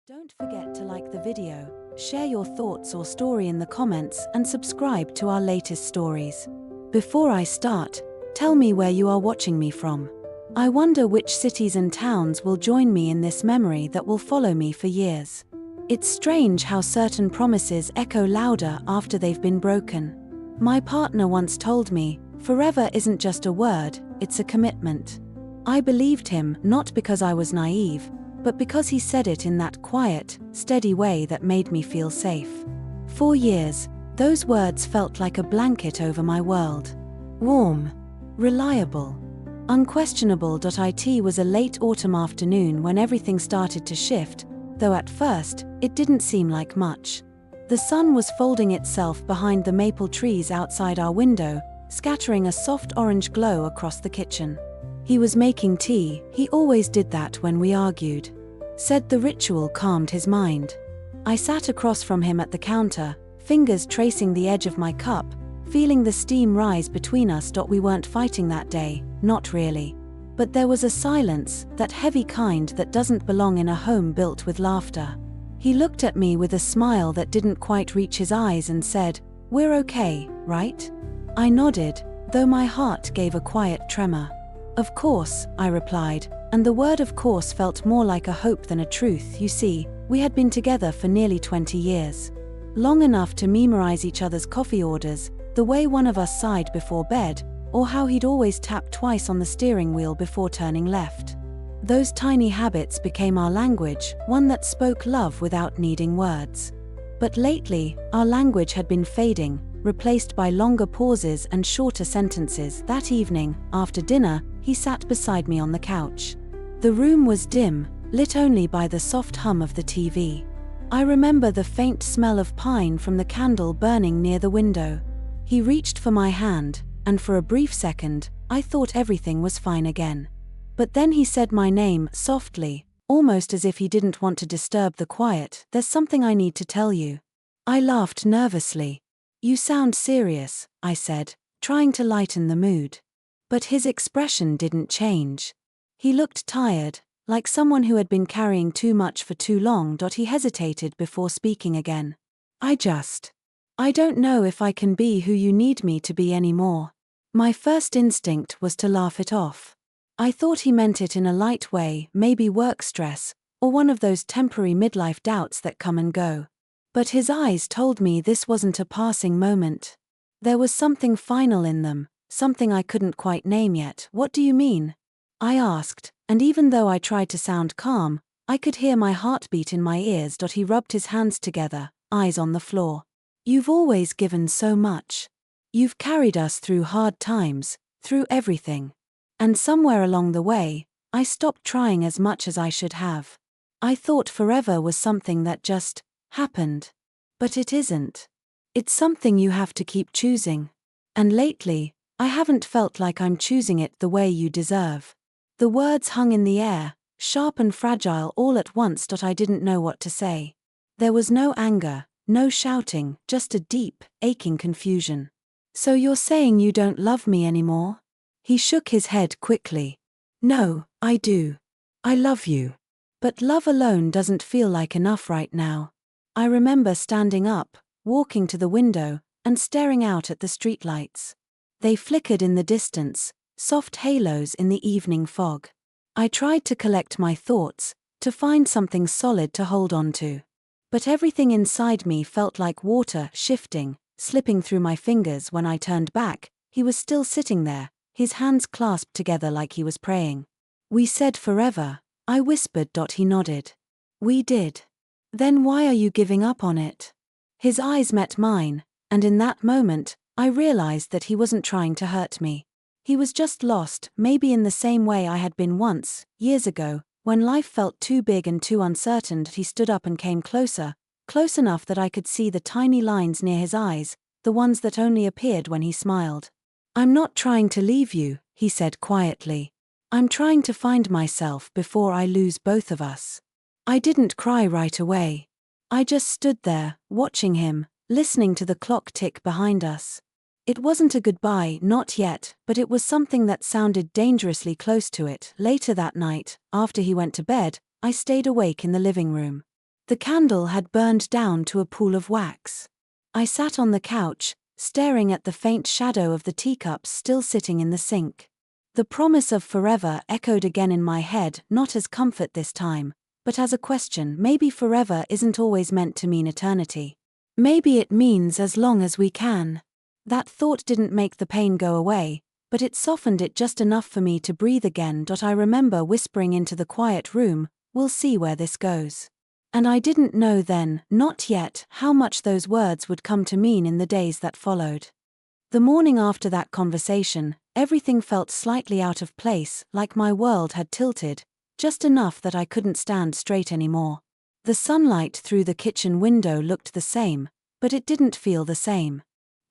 Don't forget to like the video, share your thoughts or story in the comments, and subscribe to our latest stories. Before I start, tell me where you are watching me from. I wonder which cities and towns will join me in this memory that will follow me for years. It's strange how certain promises echo louder after they've been broken. My partner once told me, forever isn't just a word, it's a commitment. I believed him, not because I was naive, but because he said it in that quiet, steady way that made me feel safe. For years, those words felt like a blanket over my world. Warm, reliable, unquestionable. It was a late autumn afternoon when everything started to shift, though at first, it didn't seem like much. The sun was folding itself behind the maple trees outside our window, scattering a soft orange glow across the kitchen. He was making tea, he always did that when we argued. Said the ritual calmed his mind. I sat across from him at the counter, fingers tracing the edge of my cup, feeling the steam rise between us. We weren't fighting that day, not really. But there was a silence, that heavy kind that doesn't belong in a home built with laughter. He looked at me with a smile that didn't quite reach his eyes and said, "We're okay, right?" I nodded, though my heart gave a quiet tremor. "Of course," I replied, and the word "of course" felt more like a hope than a truth. You see, we had been together for nearly 20 years. Long enough to memorize each other's coffee orders, the way one of us sighed before bed, or how he'd always tap twice on the steering wheel before turning left. Those tiny habits became our language, one that spoke love without needing words. But lately, our language had been fading, replaced by longer pauses and shorter sentences. That evening, after dinner, he sat beside me on the couch. The room was dim, lit only by the soft hum of the TV. I remember the faint smell of pine from the candle burning near the window. He reached for my hand, and for a brief second, I thought everything was fine again. But then he said my name, softly, almost as if he didn't want to disturb the quiet. "There's something I need to tell you." I laughed nervously. "You sound serious," I said, trying to lighten the mood. But his expression didn't change. He looked tired, like someone who had been carrying too much for too long. He hesitated before speaking again. I don't know if I can be who you need me to be anymore." My first instinct was to laugh it off. I thought he meant it in a light way, maybe work stress, or one of those temporary midlife doubts that come and go. But his eyes told me this wasn't a passing moment. There was something final in them, something I couldn't quite name yet. "What do you mean?" I asked, and even though I tried to sound calm, I could hear my heartbeat in my ears. He rubbed his hands together, eyes on the floor. "You've always given so much. You've carried us through hard times, through everything. And somewhere along the way, I stopped trying as much as I should have. I thought forever was something that just happened. But it isn't. It's something you have to keep choosing. And lately, I haven't felt like I'm choosing it the way you deserve." The words hung in the air, sharp and fragile all at once. I didn't know what to say. There was no anger, no shouting, just a deep, aching confusion. "So you're saying you don't love me anymore?" He shook his head quickly. "No, I do. I love you. But love alone doesn't feel like enough right now." I remember standing up, walking to the window, and staring out at the streetlights. They flickered in the distance, soft halos in the evening fog. I tried to collect my thoughts, to find something solid to hold on to. But everything inside me felt like water shifting, slipping through my fingers. When I turned back, he was still sitting there, his hands clasped together like he was praying. "We said forever," I whispered. He nodded. "We did. Then why are you giving up on it?" His eyes met mine, and in that moment, I realized that he wasn't trying to hurt me. He was just lost, maybe in the same way I had been once, years ago, when life felt too big and too uncertain. He stood up and came closer, close enough that I could see the tiny lines near his eyes, the ones that only appeared when he smiled. "I'm not trying to leave you," he said quietly. "I'm trying to find myself before I lose both of us." I didn't cry right away. I just stood there, watching him, listening to the clock tick behind us. It wasn't a goodbye, not yet, but it was something that sounded dangerously close to it. Later that night, after he went to bed, I stayed awake in the living room. The candle had burned down to a pool of wax. I sat on the couch, staring at the faint shadow of the teacups still sitting in the sink. The promise of forever echoed again in my head, not as comfort this time, but as a question. Maybe forever isn't always meant to mean eternity. Maybe it means as long as we can. That thought didn't make the pain go away, but it softened it just enough for me to breathe again. I remember whispering into the quiet room, "We'll see where this goes." And I didn't know then, not yet, how much those words would come to mean in the days that followed. The morning after that conversation, everything felt slightly out of place, like my world had tilted, just enough that I couldn't stand straight anymore. The sunlight through the kitchen window looked the same, but it didn't feel the same.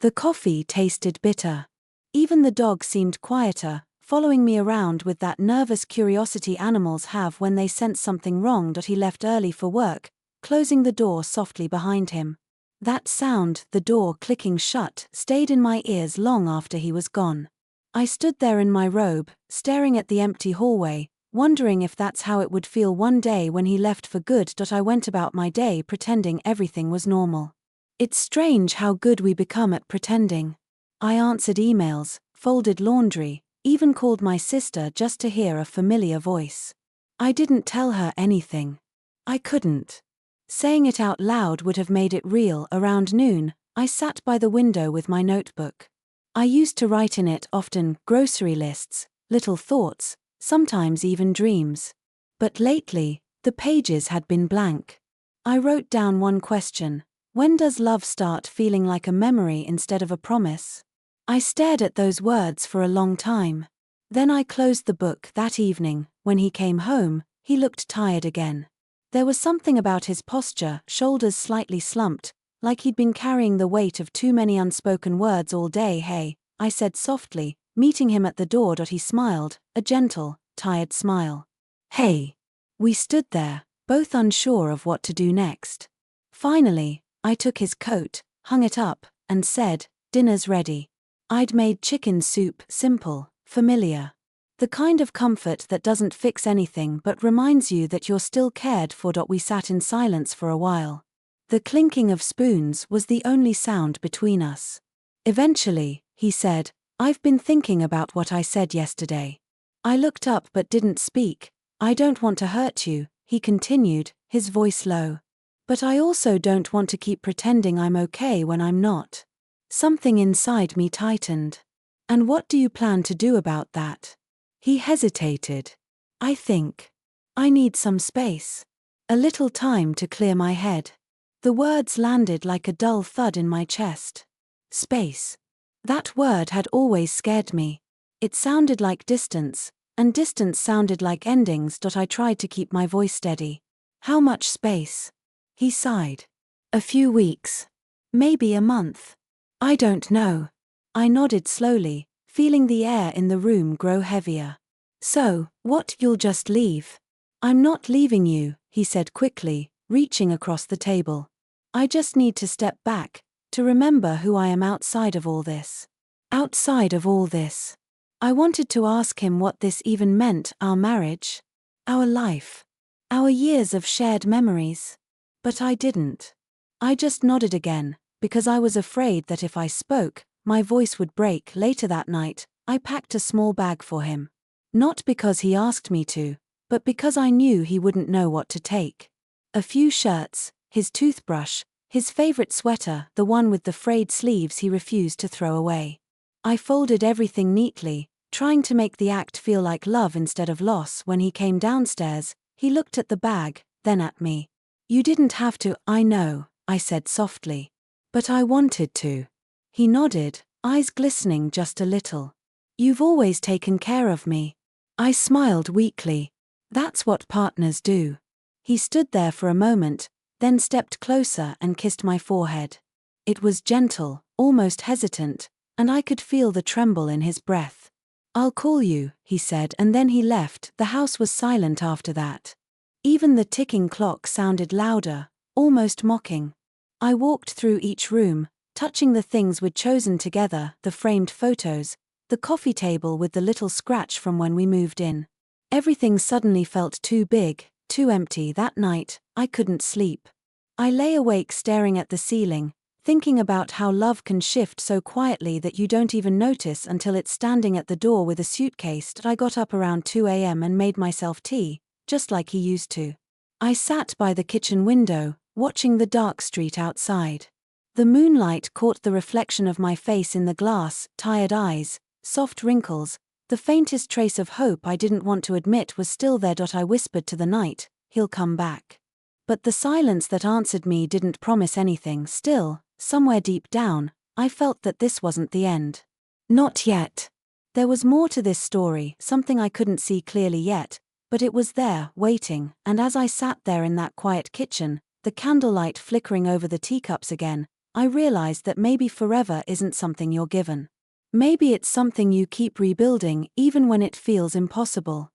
The coffee tasted bitter. Even the dog seemed quieter, following me around with that nervous curiosity animals have when they sense something wrong. He left early for work, closing the door softly behind him. That sound, the door clicking shut, stayed in my ears long after he was gone. I stood there in my robe, staring at the empty hallway, wondering if that's how it would feel one day when he left for good. I went about my day pretending everything was normal. It's strange how good we become at pretending. I answered emails, folded laundry, even called my sister just to hear a familiar voice. I didn't tell her anything. I couldn't. Saying it out loud would have made it real. Around noon, I sat by the window with my notebook. I used to write in it often grocery lists, little thoughts, sometimes even dreams. But lately, the pages had been blank. I wrote down one question: when does love start feeling like a memory instead of a promise? I stared at those words for a long time. Then I closed the book. That evening, when he came home, he looked tired again. There was something about his posture, shoulders slightly slumped, like he'd been carrying the weight of too many unspoken words all day. "Hey," I said softly, meeting him at the door. He smiled, a gentle, tired smile. "Hey." We stood there, both unsure of what to do next. Finally, I took his coat, hung it up, and said, "Dinner's ready." I'd made chicken soup, simple, familiar. The kind of comfort that doesn't fix anything but reminds you that you're still cared for. We sat in silence for a while. The clinking of spoons was the only sound between us. Eventually, he said, "I've been thinking about what I said yesterday." I looked up but didn't speak. "I don't want to hurt you," he continued, his voice low. "But I also don't want to keep pretending I'm okay when I'm not." Something inside me tightened. "And what do you plan to do about that?" He hesitated. "I think I need some space. A little time to clear my head." The words landed like a dull thud in my chest. Space. That word had always scared me. It sounded like distance, and distance sounded like endings. I tried to keep my voice steady. "How much space?" He sighed. "A few weeks. Maybe a month. I don't know." I nodded slowly, feeling the air in the room grow heavier. "So, what, you'll just leave?" "I'm not leaving you," he said quickly, reaching across the table. "I just need to step back, to remember who I am outside of all this." Outside of all this. I wanted to ask him what this even meant, our marriage, our life, our years of shared memories. But I didn't. I just nodded again, because I was afraid that if I spoke, my voice would break. Later that night, I packed a small bag for him. Not because he asked me to, but because I knew he wouldn't know what to take. A few shirts, his toothbrush, his favorite sweater, the one with the frayed sleeves he refused to throw away. I folded everything neatly, trying to make the act feel like love instead of loss. When he came downstairs, he looked at the bag, then at me. "You didn't have to." "I know," I said softly. "But I wanted to." He nodded, eyes glistening just a little. "You've always taken care of me." I smiled weakly. "That's what partners do." He stood there for a moment, then stepped closer and kissed my forehead. It was gentle, almost hesitant, and I could feel the tremble in his breath. "I'll call you," he said, and then he left. The house was silent after that. Even the ticking clock sounded louder, almost mocking. I walked through each room, touching the things we'd chosen together, the framed photos, the coffee table with the little scratch from when we moved in. Everything suddenly felt too big, too empty. That night, I couldn't sleep. I lay awake staring at the ceiling, thinking about how love can shift so quietly that you don't even notice until it's standing at the door with a suitcase. I got up around 2 a.m. and made myself tea, just like he used to. I sat by the kitchen window, watching the dark street outside. The moonlight caught the reflection of my face in the glass, tired eyes, soft wrinkles. The faintest trace of hope I didn't want to admit was still there. I whispered to the night, "He'll come back." But the silence that answered me didn't promise anything. Still, somewhere deep down, I felt that this wasn't the end. Not yet. There was more to this story, something I couldn't see clearly yet, but it was there, waiting, and as I sat there in that quiet kitchen, the candlelight flickering over the teacups again, I realized that maybe forever isn't something you're given. Maybe it's something you keep rebuilding, even when it feels impossible.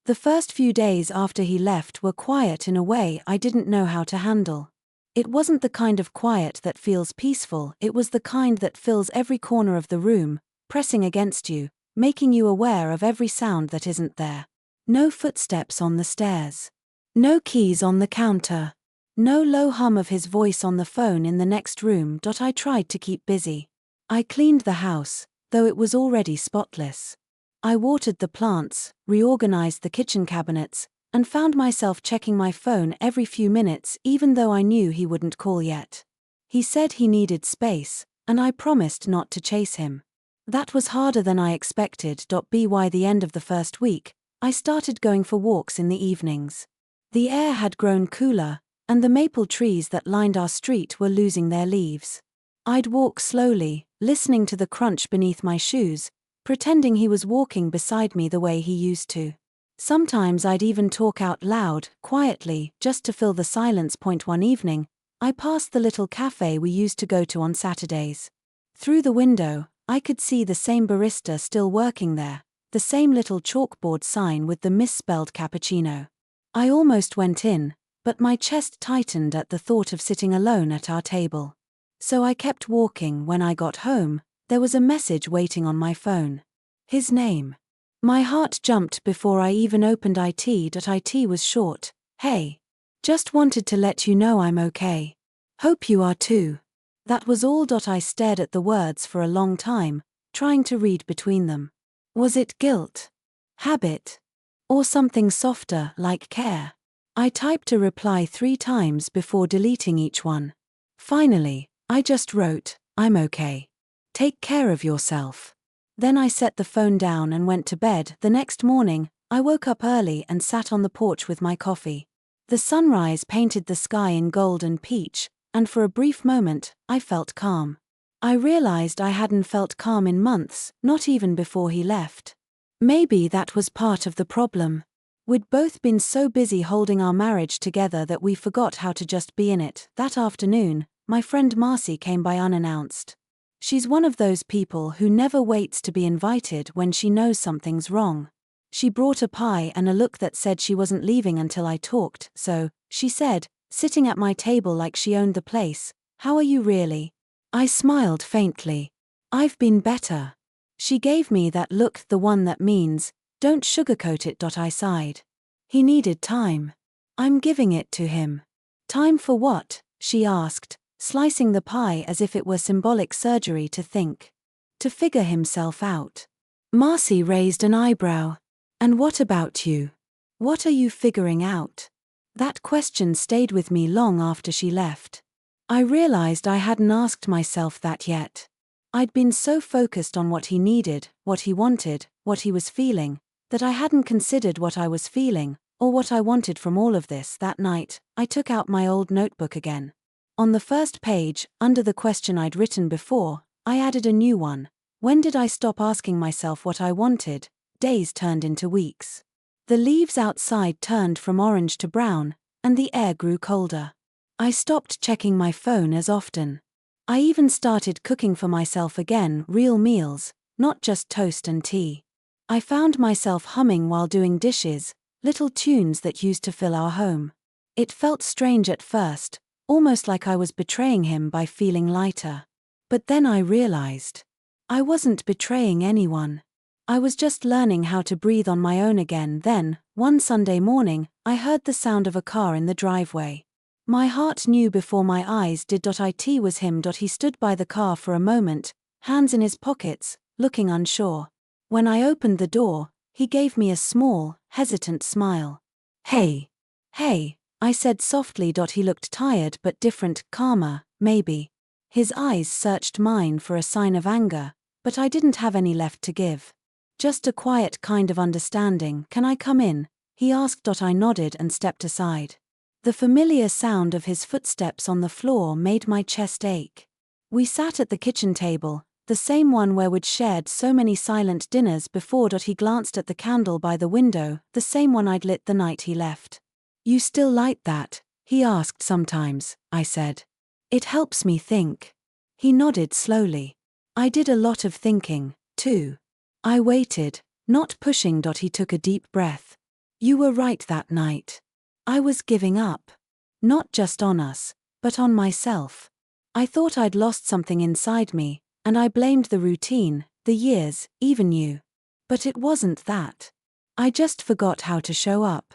The first few days after he left were quiet in a way I didn't know how to handle. It wasn't the kind of quiet that feels peaceful, it was the kind that fills every corner of the room, pressing against you, making you aware of every sound that isn't there. No footsteps on the stairs. No keys on the counter. No low hum of his voice on the phone in the next room. I tried to keep busy. I cleaned the house, though it was already spotless. I watered the plants, reorganized the kitchen cabinets, and found myself checking my phone every few minutes even though I knew he wouldn't call yet. He said he needed space, and I promised not to chase him. That was harder than I expected. By the end of the first week, I started going for walks in the evenings. The air had grown cooler, and the maple trees that lined our street were losing their leaves. I'd walk slowly, listening to the crunch beneath my shoes, pretending he was walking beside me the way he used to. Sometimes I'd even talk out loud, quietly, just to fill the silence. One evening, I passed the little cafe we used to go to on Saturdays. Through the window, I could see the same barista still working there, the same little chalkboard sign with the misspelled cappuccino. I almost went in, but my chest tightened at the thought of sitting alone at our table. So I kept walking. When I got home, there was a message waiting on my phone. His name. My heart jumped before I even opened it. It was short. "Hey. Just wanted to let you know I'm okay. Hope you are too." That was all. I stared at the words for a long time, trying to read between them. Was it guilt? Habit? Or something softer, like care? I typed a reply 3 times before deleting each one. Finally, I just wrote, "I'm okay. Take care of yourself." Then I set the phone down and went to bed. The next morning, I woke up early and sat on the porch with my coffee. The sunrise painted the sky in gold and peach, and for a brief moment, I felt calm. I realized I hadn't felt calm in months, not even before he left. Maybe that was part of the problem. We'd both been so busy holding our marriage together that we forgot how to just be in it. That afternoon, my friend Marcy came by unannounced. She's one of those people who never waits to be invited when she knows something's wrong. She brought a pie and a look that said she wasn't leaving until I talked, so, she said, sitting at my table like she owned the place, "How are you really?" I smiled faintly. "I've been better." She gave me that look, the one that means, "Don't sugarcoat it." I sighed. He needed time. I'm giving it to him. Time for what? She asked, slicing the pie as if it were symbolic surgery. To think. To figure himself out. Marcy raised an eyebrow. "And what about you? What are you figuring out?" That question stayed with me long after she left. I realized I hadn't asked myself that yet. I'd been so focused on what he needed, what he wanted, what he was feeling, that I hadn't considered what I was feeling, or what I wanted from all of this. That night, I took out my old notebook again. On the first page, under the question I'd written before, I added a new one. When did I stop asking myself what I wanted? Days turned into weeks. The leaves outside turned from orange to brown, and the air grew colder. I stopped checking my phone as often. I even started cooking for myself again, real meals, not just toast and tea. I found myself humming while doing dishes, little tunes that used to fill our home. It felt strange at first, almost like I was betraying him by feeling lighter. But then I realized. I wasn't betraying anyone. I was just learning how to breathe on my own again. Then, one Sunday morning, I heard the sound of a car in the driveway. My heart knew before my eyes did. It was him. He stood by the car for a moment, hands in his pockets, looking unsure. When I opened the door, he gave me a small, hesitant smile. Hey. Hey, I said softly. He looked tired but different, calmer, maybe. His eyes searched mine for a sign of anger, but I didn't have any left to give. Just a quiet kind of understanding. Can I come in? He asked. I nodded and stepped aside. The familiar sound of his footsteps on the floor made my chest ache. We sat at the kitchen table, the same one where we'd shared so many silent dinners before. He glanced at the candle by the window, the same one I'd lit the night he left. You still light that? He asked. Sometimes, I said. It helps me think. He nodded slowly. I did a lot of thinking, too. I waited, not pushing. He took a deep breath. You were right that night. I was giving up. Not just on us, but on myself. I thought I'd lost something inside me, and I blamed the routine, the years, even you. But it wasn't that. I just forgot how to show up.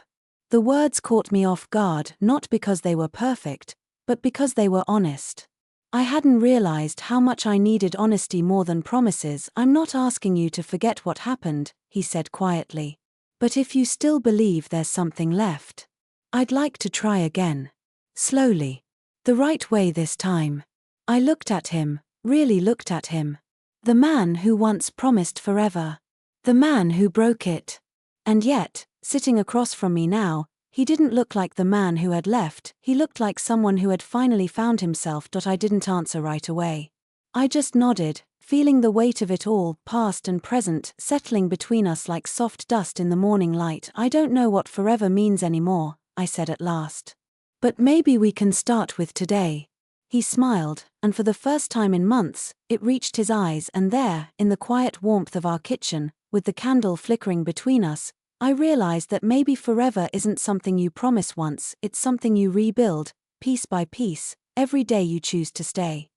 The words caught me off guard, not because they were perfect, but because they were honest. I hadn't realized how much I needed honesty more than promises. I'm not asking you to forget what happened, he said quietly. But if you still believe there's something left, I'd like to try again. Slowly. The right way this time. I looked at him, really looked at him. The man who once promised forever. The man who broke it. And yet, sitting across from me now, he didn't look like the man who had left. He looked like someone who had finally found himself. I didn't answer right away. I just nodded, feeling the weight of it all, past and present, settling between us like soft dust in the morning light. I don't know what forever means anymore, I said at last. But maybe we can start with today. He smiled, and for the first time in months, it reached his eyes. And there, in the quiet warmth of our kitchen, with the candle flickering between us, I realized that maybe forever isn't something you promise once. It's something you rebuild, piece by piece, every day you choose to stay.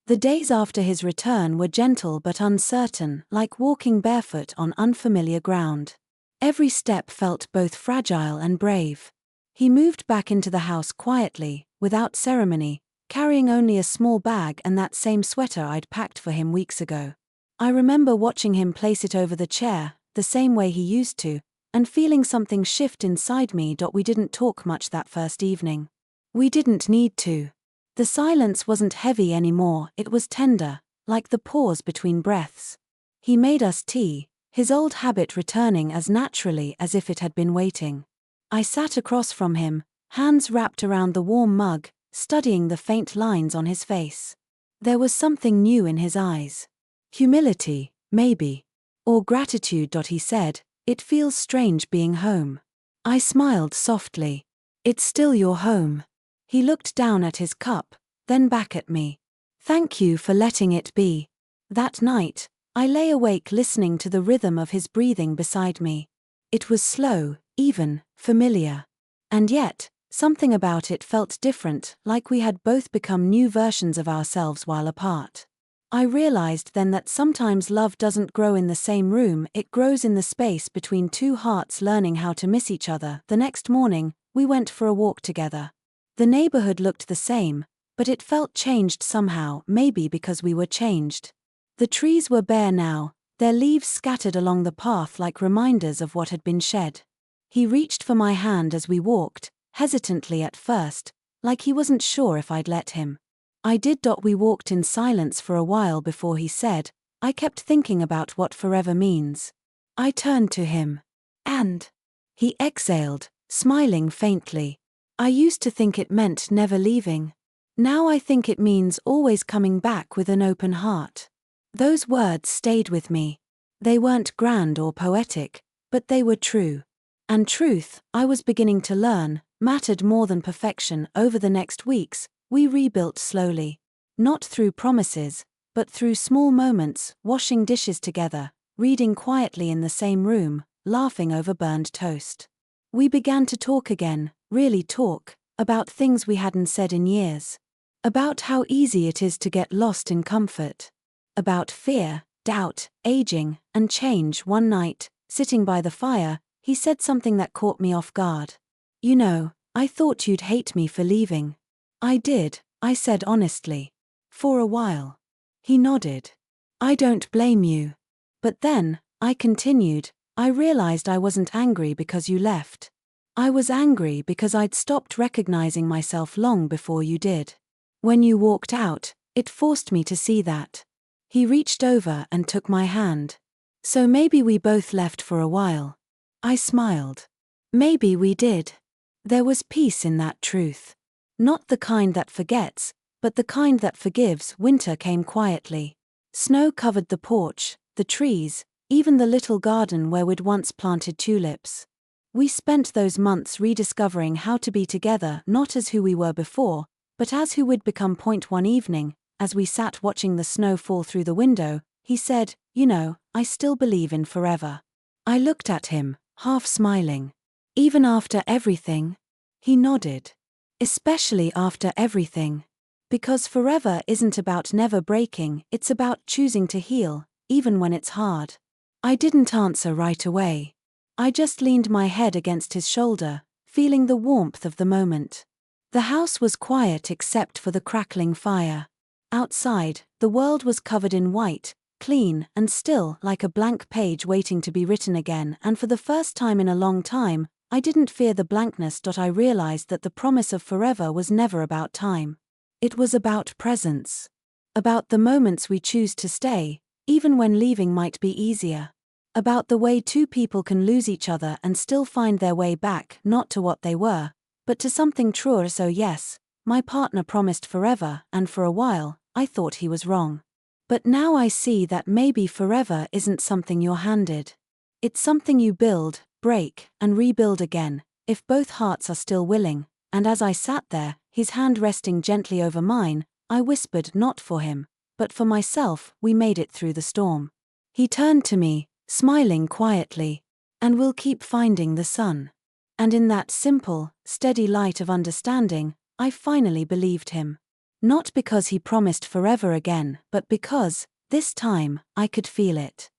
The days after his return were gentle but uncertain, like walking barefoot on unfamiliar ground. Every step felt both fragile and brave. He moved back into the house quietly, without ceremony, carrying only a small bag and that same sweater I'd packed for him weeks ago. I remember watching him place it over the chair, the same way he used to, and feeling something shift inside me. We didn't talk much that first evening. We didn't need to. The silence wasn't heavy anymore, it was tender, like the pause between breaths. He made us tea, his old habit returning as naturally as if it had been waiting. I sat across from him, hands wrapped around the warm mug, studying the faint lines on his face. There was something new in his eyes. Humility, maybe. Or gratitude. He said, it feels strange being home. I smiled softly. It's still your home. He looked down at his cup, then back at me. Thank you for letting it be. That night, I lay awake listening to the rhythm of his breathing beside me. It was slow, even, familiar. And yet, something about it felt different, like we had both become new versions of ourselves while apart. I realized then that sometimes love doesn't grow in the same room, it grows in the space between two hearts learning how to miss each other. The next morning, we went for a walk together. The neighborhood looked the same, but it felt changed somehow, maybe because we were changed. The trees were bare now, their leaves scattered along the path like reminders of what had been shed. He reached for my hand as we walked, hesitantly at first, like he wasn't sure if I'd let him. I did. We walked in silence for a while before he said, I kept thinking about what forever means. I turned to him. And he exhaled, smiling faintly. I used to think it meant never leaving. Now I think it means always coming back with an open heart. Those words stayed with me. They weren't grand or poetic, but they were true. And truth, I was beginning to learn, mattered more than perfection. Over the next weeks, we rebuilt slowly. Not through promises, but through small moments, washing dishes together, reading quietly in the same room, laughing over burned toast. We began to talk again, really talk, about things we hadn't said in years. About how easy it is to get lost in comfort. About fear, doubt, aging, and change. One night, sitting by the fire, he said something that caught me off guard. You know, I thought you'd hate me for leaving. I did, I said honestly. For a while. He nodded. I don't blame you. But then, I continued, I realized I wasn't angry because you left. I was angry because I'd stopped recognizing myself long before you did. When you walked out, it forced me to see that. He reached over and took my hand. So maybe we both left for a while. I smiled. Maybe we did. There was peace in that truth. Not the kind that forgets, but the kind that forgives. Winter came quietly. Snow covered the porch, the trees, even the little garden where we'd once planted tulips. We spent those months rediscovering how to be together, not as who we were before, but as who we'd become. One evening, as we sat watching the snow fall through the window, he said, "You know, I still believe in forever." I looked at him, half smiling. Even after everything? He nodded. Especially after everything. Because forever isn't about never breaking, it's about choosing to heal, even when it's hard. I didn't answer right away. I just leaned my head against his shoulder, feeling the warmth of the moment. The house was quiet except for the crackling fire. Outside, the world was covered in white, clean and still, like a blank page waiting to be written again, and for the first time in a long time, I didn't fear the blankness. I realized that the promise of forever was never about time. It was about presence. About the moments we choose to stay, even when leaving might be easier. About the way two people can lose each other and still find their way back, not to what they were, but to something truer. So yes, my partner promised forever, and for a while, I thought he was wrong. But now I see that maybe forever isn't something you're handed. It's something you build, break, and rebuild again, if both hearts are still willing. And as I sat there, his hand resting gently over mine, I whispered, not for him, but for myself, we made it through the storm. He turned to me, smiling quietly. And we'll keep finding the sun. And in that simple, steady light of understanding, I finally believed him. Not because he promised forever again, but because, this time, I could feel it.